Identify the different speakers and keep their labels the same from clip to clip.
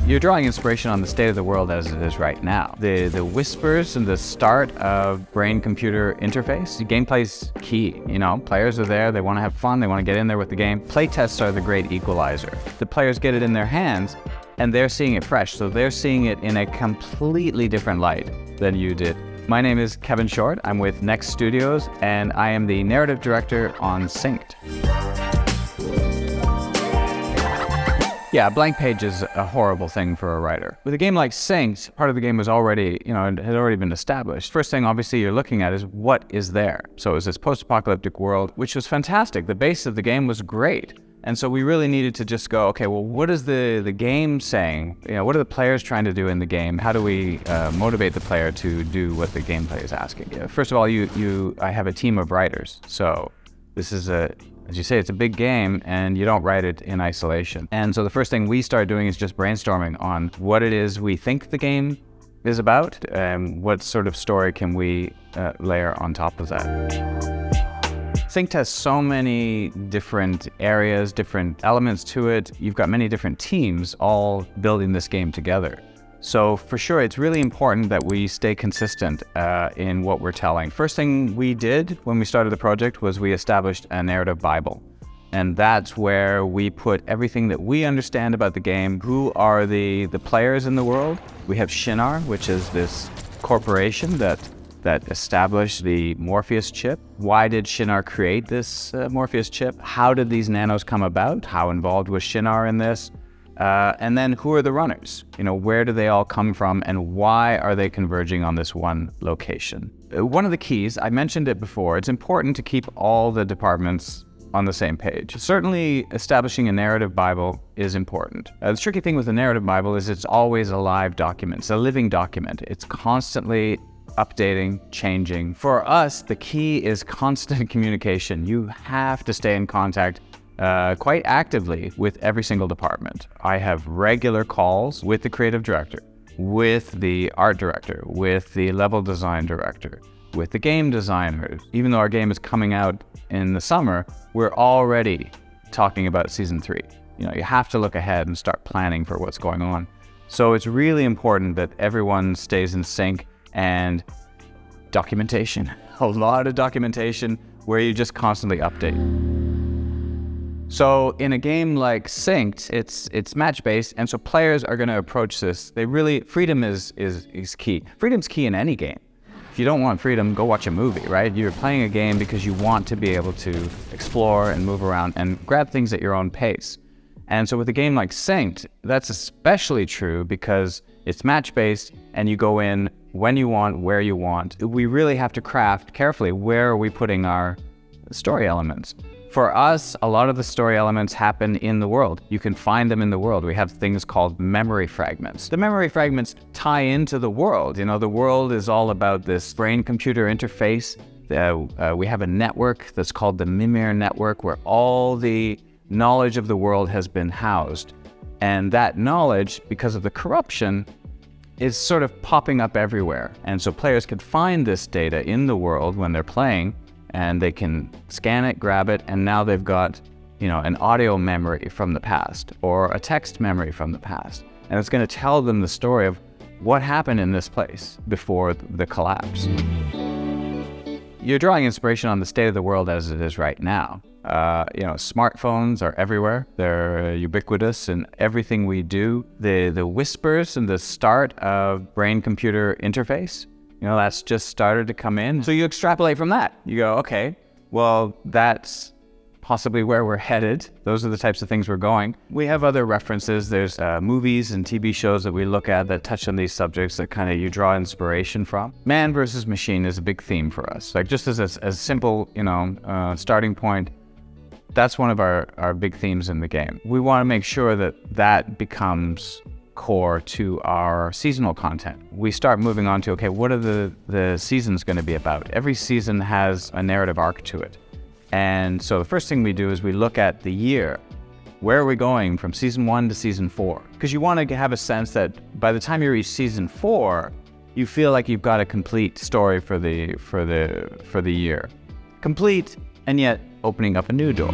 Speaker 1: You're drawing inspiration on the state of the world as it is right now. The whispers and the start of brain-computer interface. The gameplay's key, players are there, they want to have fun, they want to get in there with the game. Playtests are the great equalizer. The players get it in their hands and they're seeing it fresh, so they're seeing it in a completely different light than you did. My name is Kevin Shortt, I'm with Next Studios, and I am the narrative director on SYNCED. Yeah, a blank page is a horrible thing for a writer. With a game like SYNCED, part of the game was already, had already been established. First thing, obviously, you're looking at is what is there. So it was this post-apocalyptic world, which was fantastic. The base of the game was great. And so we really needed to just go, okay, well, what is the game saying? What are the players trying to do in the game? How do we motivate the player to do what the gameplay is asking? First of all, I have a team of writers. So this is as you say, it's a big game and you don't write it in isolation. And so the first thing we started doing is just brainstorming on what it is we think the game is about and what sort of story can we layer on top of that. SYNCED has so many different areas, different elements to it. You've got many different teams all building this game together. So for sure, it's really important that we stay consistent in what we're telling. First thing we did when we started the project was we established a narrative Bible. And that's where we put everything that we understand about the game. Who are the players in the world? We have Shinar, which is this corporation that established the Morpheus chip. Why did Shinar create this Morpheus chip? How did these nanos come about? How involved was Shinar in this? And then who are the runners? Where do they all come from and why are they converging on this one location? One of the keys, I mentioned it before, it's important to keep all the departments on the same page. Certainly establishing a narrative Bible is important. The tricky thing with a narrative Bible is it's always a live document. It's a living document. It's constantly updating, changing. For us, the key is constant communication. You have to stay in contact quite actively with every single department. I have regular calls with the creative director, with the art director, with the level design director, with the game designer. Even though our game is coming out in the summer, we're already talking about season 3. You have to look ahead and start planning for what's going on. So it's really important that everyone stays in sync, and documentation, a lot of documentation where you just constantly update. So in a game like SYNCED, it's match-based, and so players are going to approach this. Freedom is key. Freedom's key in any game. If you don't want freedom, go watch a movie, right? You're playing a game because you want to be able to explore and move around and grab things at your own pace. And so with a game like SYNCED, that's especially true because it's match-based and you go in when you want, where you want. We really have to craft carefully where are we putting our story elements. For us, a lot of the story elements happen in the world. You can find them in the world. We have things called memory fragments. The memory fragments tie into the world. The world is all about this brain-computer interface. We have a network that's called the Mimir network where all the knowledge of the world has been housed. And that knowledge, because of the corruption, is sort of popping up everywhere. And so players can find this data in the world when they're playing, and they can scan it, grab it, and now they've got, an audio memory from the past or a text memory from the past. And it's going to tell them the story of what happened in this place before the collapse. You're drawing inspiration on the state of the world as it is right now. Smartphones are everywhere. They're ubiquitous in everything we do. The whispers and the start of brain-computer interface, that's just started to come in. So you extrapolate from that. You go, okay, well, that's possibly where we're headed. Those are the types of things we're going. We have other references. There's movies and TV shows that we look at that touch on these subjects that kind of you draw inspiration from. Man versus machine is a big theme for us. Like just as a simple, starting point, that's one of our big themes in the game. We want to make sure that becomes core to our seasonal content. We start moving on to, okay, what are the seasons going to be about? Every season has a narrative arc to it. And so the first thing we do is we look at the year. Where are we going from season 1 to season 4? Because you want to have a sense that by the time you reach season 4, you feel like you've got a complete story for the year. Complete, and yet opening up a new door.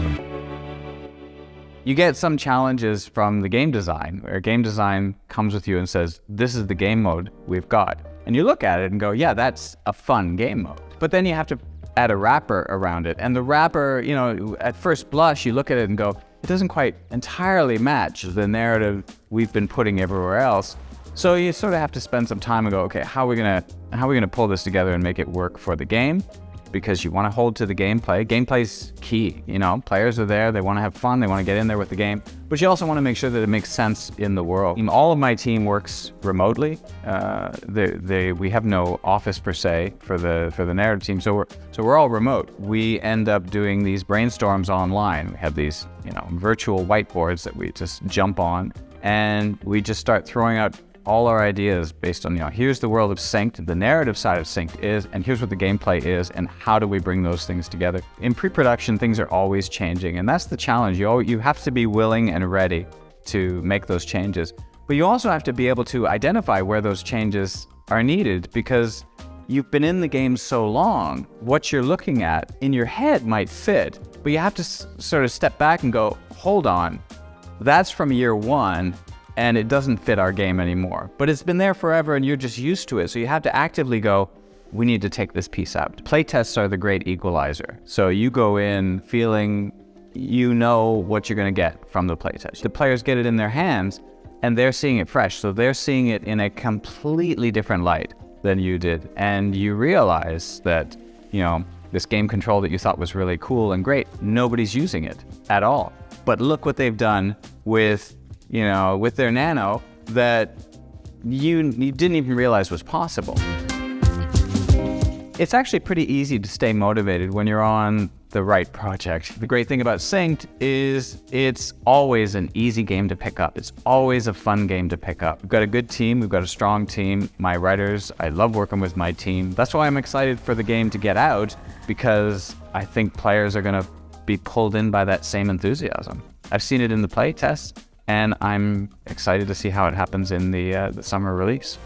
Speaker 1: You get some challenges from the game design, where game design comes with you and says, this is the game mode we've got. And you look at it and go, yeah, that's a fun game mode. But then you have to add a wrapper around it. And the wrapper, you know, at first blush, you look at it and go, it doesn't quite entirely match the narrative we've been putting everywhere else. So you sort of have to spend some time and go, okay, how are we gonna pull this together and make it work for the game? Because you want to hold to the gameplay. Gameplay's key, you know, players are there, they want to have fun, they want to get in there with the game, but you also want to make sure that it makes sense in the world. All of my team works remotely. We have no office per se for the narrative team, so we're all remote. We end up doing these brainstorms online. We have these, you know, virtual whiteboards that we just jump on, and we just start throwing out all our ideas based on, you know, here's the world of SYNCED, the narrative side of SYNCED is, and here's what the gameplay is, and how do we bring those things together. In pre-production, things are always changing, and that's the challenge. You have to be willing and ready to make those changes. But you also have to be able to identify where those changes are needed, because you've been in the game so long, what you're looking at in your head might fit, but you have to sort of step back and go, hold on, that's from year one, and it doesn't fit our game anymore. But it's been there forever and you're just used to it. So you have to actively go, we need to take this piece out. Playtests are the great equalizer. So you go in feeling you know what you're gonna get from the playtest. The players get it in their hands and they're seeing it fresh. So they're seeing it in a completely different light than you did. And you realize that, you know, this game control that you thought was really cool and great, nobody's using it at all. But look what they've done with, you know, with their nano that you didn't even realize was possible. It's actually pretty easy to stay motivated when you're on the right project. The great thing about SYNCED is it's always an easy game to pick up. It's always a fun game to pick up. We've got a good team, we've got a strong team. My writers, I love working with my team. That's why I'm excited for the game to get out, because I think players are gonna be pulled in by that same enthusiasm. I've seen it in the play tests, and I'm excited to see how it happens in the summer release.